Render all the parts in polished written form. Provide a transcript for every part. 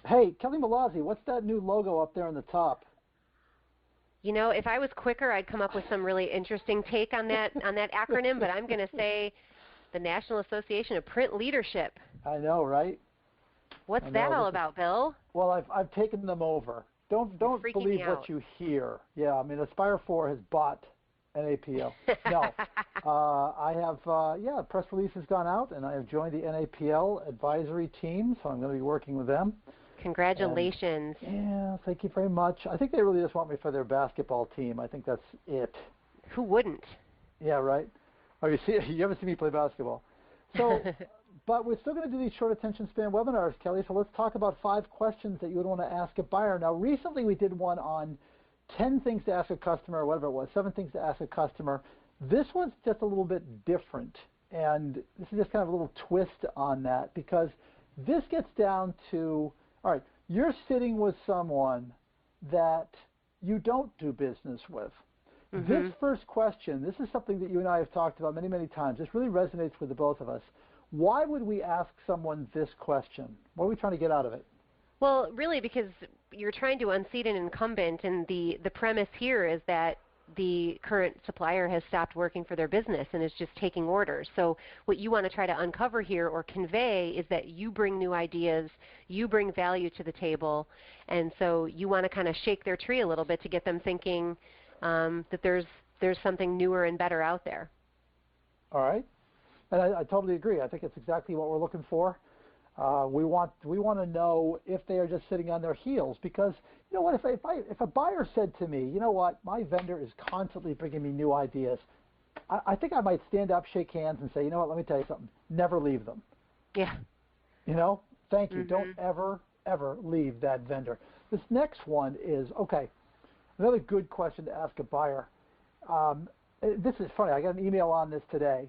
Hey, Kelly Malazzi, what's that new logo up there on the top? You know, if I was quicker, I'd come up with some really interesting take on that acronym. But I'm going to say the National Association of Print Leadership. I know, right? What's I that know. all This is about, Bill? well, I've taken them over. You're Don't freaking me believe what out. you hear. Yeah, I mean, Aspire 4 has bought NAPL. No, I have. Yeah, a press release has gone out, and I have joined the NAPL advisory team, so I'm going to be working with them. And Congratulations. yeah, thank you very much. I think they really just want me for their basketball team. I think that's it. Who wouldn't? Yeah, right. Oh, you see, you ever see me play basketball? So, but we're still going to do these short attention span webinars, Kelly. So let's talk about 5 questions that you would want to ask a buyer. Now, recently we did one on 10 things to ask a customer, or whatever it was, 7 things to ask a customer. This one's just a little bit different, and this is just kind of a little twist on that because this gets down to, all right, you're sitting with someone that you don't do business with. This Mhm. first question, this is something that you and I have talked about many, many times. This really resonates with the both of us. Why would we ask someone this question? What are we trying to get out of it? Well, really, because you're trying to unseat an incumbent, and the premise here is that the current supplier has stopped working for their business and is just taking orders. So what you want to try to uncover here or convey is that you bring new ideas, you bring value to the table, and so you want to kind of shake their tree a little bit to get them thinking that there's something newer and better out there. All right? And I totally agree. I think it's exactly what we're looking for. We want to know if they are just sitting on their heels because you know what if a buyer said to me, you know what, my vendor is constantly bringing me new ideas, I think I might stand up, shake hands, and say, you know what, let me tell you something, never leave them. Yeah. You know, thank you. Don't Mhm. ever leave that vendor. This next one is okay. Another good question to ask a buyer. Um, this is funny. I got an email on this today.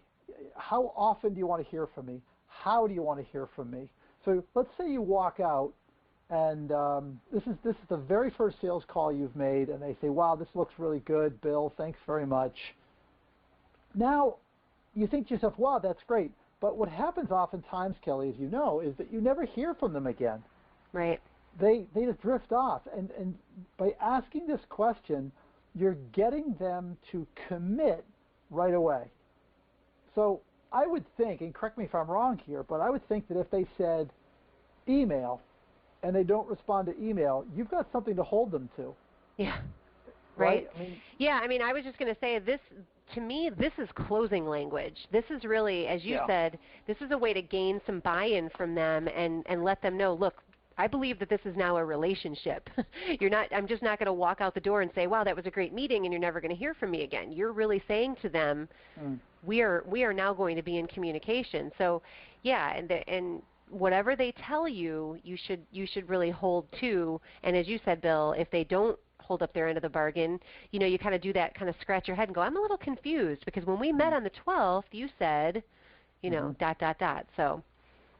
How often do you want to hear from me? How do you want to hear from me? So let's say you walk out, and this is the very first sales call you've made, and they say, "Wow, this looks really good, Bill. Thanks very much." Now, you think to yourself, "Wow, that's great." But what happens oftentimes, Kelly, as you know, is that you never hear from them again. Right. They just drift off, and by asking this question, you're getting them to commit right away. So I would think, and correct me if I'm wrong here, but I would think that if they said email and they don't respond to email, you've got something to hold them to, Yeah. right? Right? I mean, Yeah, I mean, I was just going to say this to me, this is closing language. This is really, as you yeah. said, this is a way to gain some buy-in from them and let them know, look, I believe that this is now a relationship. You're not I'm just not going to walk out the door and say, "Wow, that was a great meeting," and you're never going to hear from me again. You're really saying to them, Mm. we are now going to be in communication. So, yeah, and whatever they tell you, you should really hold to. And as you said, Bill, if they don't hold up their end of the bargain, you know, you kind of do that, kind of scratch your head and go, I'm a little confused because when we met Mm. on the 12th, you said, Mm-hmm. dot dot dot. So,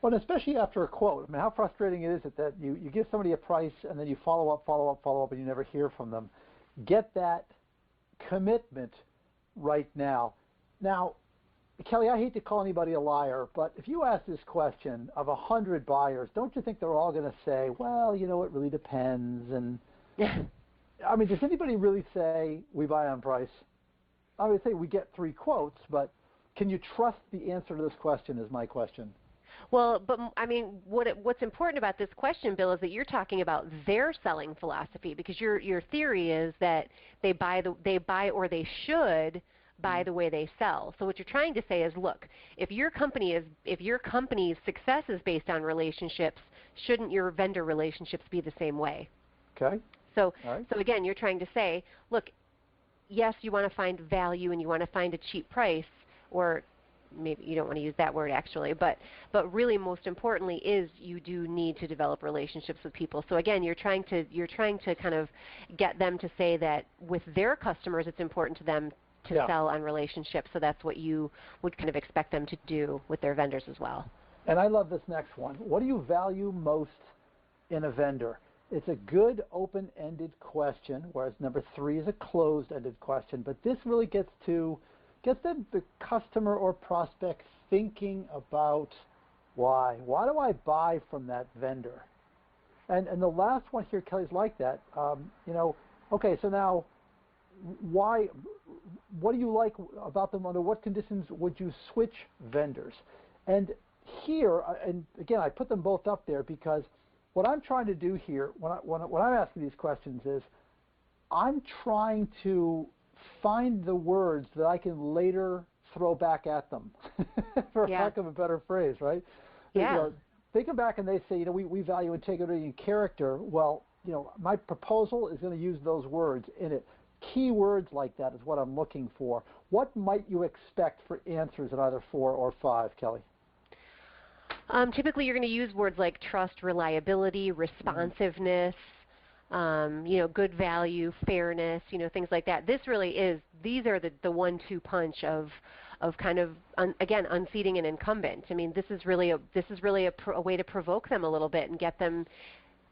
Well, and especially after a quote. I mean, how frustrating is it that you give somebody a price and then you follow up, follow up, follow up, and you never hear from them? Get that commitment right now. Now, Kelly, I hate to call anybody a liar, but if you ask this question of 100 buyers, don't you think they're all going to say, well, you know, it really depends? And I mean, does anybody really say we buy on price? I would say we get 3 quotes, but can you trust the answer to this question is my question. well, but I mean, what's important about this question, Bill, is that you're talking about their selling philosophy because your theory is that they buy or they should buy Mm. the way they sell. So what you're trying to say is, look, if your company's success is based on relationships, shouldn't your vendor relationships be the same way? Okay? So All right? so again, you're trying to say, look, yes, you want to find value and you want to find a cheap price, or maybe you don't want to use that word actually, but really most importantly is you do need to develop relationships with people. So again, you're trying to kind of get them to say that with their customers, it's important to them to Yeah. sell on relationships. So that's what you would kind of expect them to do with their vendors as well. And I love this next one. What do you value most in a vendor? It's a good open-ended question, whereas number 3 is a closed-ended question. But this really gets the customer or prospect thinking about why. Why do I buy from that vendor? And the last one here, Kelly's like that. Okay, so now, why? What do you like about them? Under what conditions would you switch vendors? And here, and again, I put them both up there because what I'm trying to do here, when I'm asking these questions, is I'm trying to find the words that I can later throw back at them, for lack of a better phrase, right? Yeah. They come back and they say, we value integrity and character. Well, my proposal is going to use those words in it. Key words like that is what I'm looking for. What might you expect for answers in either 4 or 5, Kelly? Typically, you're going to use words like trust, reliability, responsiveness, good value, fairness, things like that. These are the 1-2 punch of kind of, again, unseating an incumbent. I mean, this is really a way to provoke them a little bit and get them.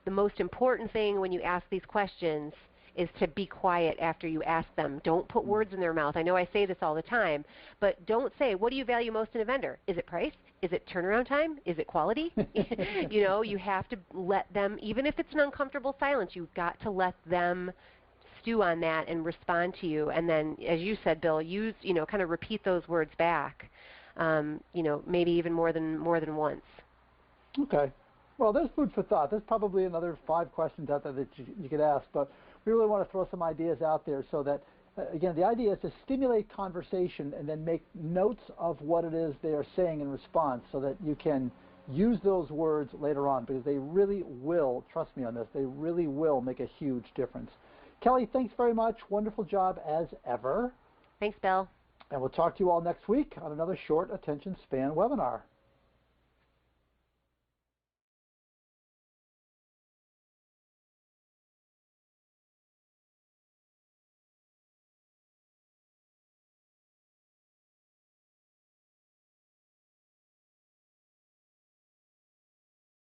The most important thing when you ask these questions is to be quiet after you ask them. Don't put words in their mouth. I know I say this all the time, but don't say, what do you value most in a vendor? Is it price? Is it turnaround time? Is it quality? You have to let them, even if it's an uncomfortable silence, you've got to let them stew on that and respond to you. And then, as you said, Bill, kind of repeat those words back, maybe even more than once. Okay. Well, there's food for thought. There's probably another 5 questions out there that you could ask, but we really want to throw some ideas out there so that, again, the idea is to stimulate conversation and then make notes of what it is they are saying in response so that you can use those words later on, because they really will, trust me on this, they really will make a huge difference. Kelly, thanks very much. Wonderful job as ever. Thanks, Bill. And we'll talk to you all next week on another short attention span webinar.